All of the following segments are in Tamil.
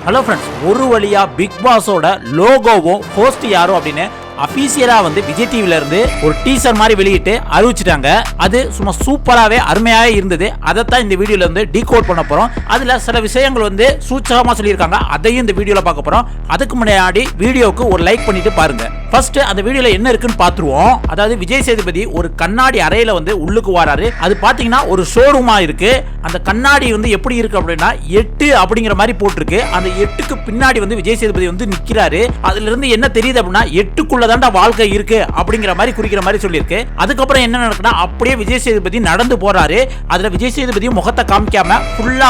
ஹலோ ஃப்ரெண்ட்ஸ், ஒரு வழியா பிக் பாஸோட லோகோவும் ஹோஸ்ட் யாரும் அப்படின்னு அபிஷியலா விஜய் டிவில இருந்து ஒரு டீசர் மாதிரி வெளியிட்டு அறிவிச்சிட்டாங்க. அது சும்மா சூப்பராகவே அருமையாக இருந்தது. அதைத்தான் இந்த வீடியோல டீகோட் பண்ண போறோம். அதுல சில விஷயங்கள் சூச்சகமா சொல்லியிருக்காங்க. அதையும் இந்த வீடியோல பார்க்க போறோம். அதுக்கு முன்னாடி வீடியோவுக்கு ஒரு லைக் பண்ணிட்டு பாருங்க. ஃபர்ஸ்ட் அந்த வீடியோல என்ன இருக்குன்னு பாத்துருவோம். அதாவது விஜய் சேதுபதி ஒரு கண்ணாடி அறையில உள்ளுக்கு வராரு. அது பாத்தீங்கன்னா ஒரு ஷோரூமா இருக்கு. அந்த கண்ணாடி எப்படி இருக்கு அப்படின்னா 8 அப்படிங்கிற மாதிரி போட்டிருக்கு. அந்த 8க்கு பின்னாடி விஜய் சேதுபதி நிக்கிறாரு. அதுல இருந்து என்ன தெரியுது அப்படின்னா 8க்குள்ள வாழ்க்கை இருக்கு அப்படிங்கிற மாதிரி குறிக்கிற மாதிரி சொல்லியிருக்கு. அதுக்கப்புறம் என்ன நடக்குன்னா அப்படியே விஜய் சேதுபதி நடந்து போறாரு. அதுல விஜய் சேதுபதி முகத்தை காமிக்காம ஃபுல்லா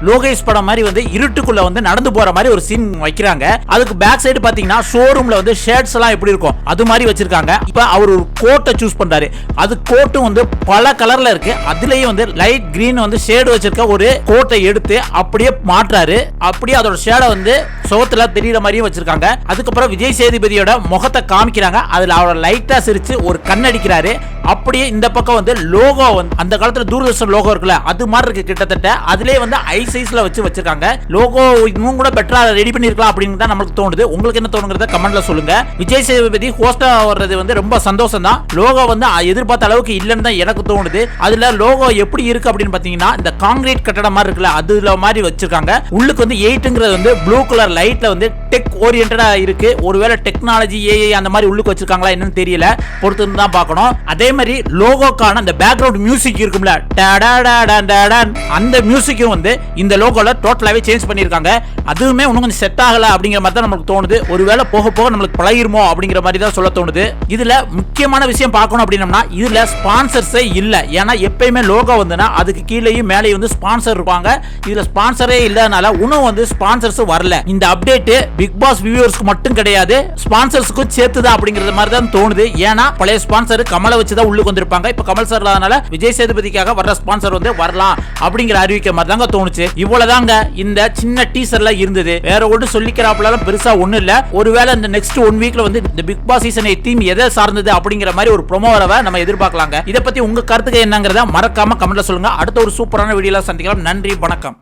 லோகேஷ் படம் மாதிரி இருட்டுக்குள்ள நடந்து போற மாதிரி ஒரு சீன் வைக்கிறாங்க. அதுக்கு பேக் சைடு பாத்தீங்கன்னா ஷோரூம்ல ஷேட்ஸ் எல்லாம் எப்படி இருக்கும் அது மாதிரி வச்சிருக்காங்க. இப்ப அவர் ஒரு கோட்டை சூஸ் பண்றாரு. அது கோட்டும் பல கலர்ல இருக்கு. அதுலயும் லைட் கிரீன் ஷேடு வச்சிருக்க ஒரு கோட்டை எடுத்து அப்படியே மாற்றாரு. அப்படியே அதோட ஷேடை சோத்துல தெரியற மாதிரியும் வச்சிருக்காங்க. அதுக்கப்புறம் விஜய் சேதுபதியோட முகத்தை காமிக்கிறாங்க. அதுல அவர் லைட்டா சிரிச்சு ஒரு கண்ணடிக்கிறாரு. அப்படியே இந்த பக்கம் லோகோ அந்த காலத்துல தூர்தர்ஷன் லோகோ இருக்குல்ல அது மாதிரி இருக்கு கிட்டத்தட்ட. அதுலயே ஐ சைஸ்ல வச்சிருக்காங்க. லோகோ இன்னும் கூட பெட்டரா ரெடி பண்ணிருக்கலாம் அப்படின்னு தான் நமக்கு தோணுது. உங்களுக்கு என்ன தோணுங்கிறத கமெண்ட்ல சொல்லுங்க. விஜய் சேதுபதி ஹோஸ்டா வர்றது ரொம்ப சந்தோஷம் தான். லோகோ எதிர்பார்த்த அளவுக்கு இல்லைன்னு தான் எனக்கு தோணுது. அதுல லோகோ எப்படி இருக்கு அப்படின்னு பாத்தீங்கன்னா இந்த கான்கிரீட் கட்டடம் மாதிரி இருக்குல்ல அதுல மாதிரி வச்சிருக்காங்க. உள்ளுக்கு 8ங்கிறது ப்ளூ கலர் லைட்ல டெக் ஓரியன்டா இருக்கு. ஒருவேளை டெக்னாலஜி ஏஐ அந்த மாதிரி உள்ளுக்கு வச்சிருக்காங்களா என்னன்னு தெரியல, பொறுத்து தான் பார்க்கணும். அதே மாதிரி லோகோக்கான அந்த பேக்ரவுண்ட் மியூசிக் இருக்கும்ல அந்த மியூசிக்கும் இந்த லோகோல டோட்டலாவே சேஞ்ச் பண்ணிருக்காங்க. அதுவுமே இன்னும் கொஞ்சம் செட் ஆகல அப்படிங்கிற மாதிரி தான் நமக்கு தோணுது. ஒருவேளை போக போக நம்மளுக்கு பழகிருமோ அப்படிங்கிற மாதிரி தான் சொல்ல தோணுது. இதுல முக்கியமான விஷயம் பார்க்கணும் அப்படின்னா இதுல ஸ்பான்சர்ஸே இல்ல. ஏன்னா எப்பயுமே லோகோ அதுக்கு கீழேயும் மேலேயும் ஸ்பான்சர் இருப்பாங்க. இதுல ஸ்பான்சரே இல்லாதனால இன்னும் ஸ்பான்சர்ஸ் வரல. இந்த அப்டேட் பிக் பாஸ் வியூவர்ஸ்க்கு மட்டும் கிடையாது, ஸ்பான்சர்ஸ்க்கு சேர்த்துதான் அப்படிங்கறது மாதிரி தான் தோணுது. ஏன்னா பழைய ஸ்பான்சர் கமலை வச்சுதான் உள்ளுக்கு வந்திருப்பாங்க. இப்ப கமல் சார் இல்லாதனால விஜய் சேதுபதிக்காக வர்ற ஸ்பான்சர் வரலாம் அப்படிங்கிற அறிவிக்க மாதிரி தாங்க தோணுச்சு. இவ்வளவுதாங்க இந்த சின்ன டீசர்ல இருந்தது. வேற ஒன்று சொல்லிக்கிறாப்ல பெருசா ஒண்ணு இல்ல. ஒருவேளை இந்த நெக்ஸ்ட் 1 வீக்ல இந்த பிக் பாஸ் சீசன் 8 தீம் எதை சார்ந்தது அப்படிங்கிற மாதிரி ஒரு ப்ரோமோ வரவ நம்ம எதிர்பார்க்கலாங்க. இதை பத்தி உங்க கருத்துக்கு என்னங்கறத மறக்காம கமெண்ட்ல சொல்லுங்க. அடுத்த ஒரு சூப்பரான வீடியோல சந்திக்கலாம். நன்றி, வணக்கம்.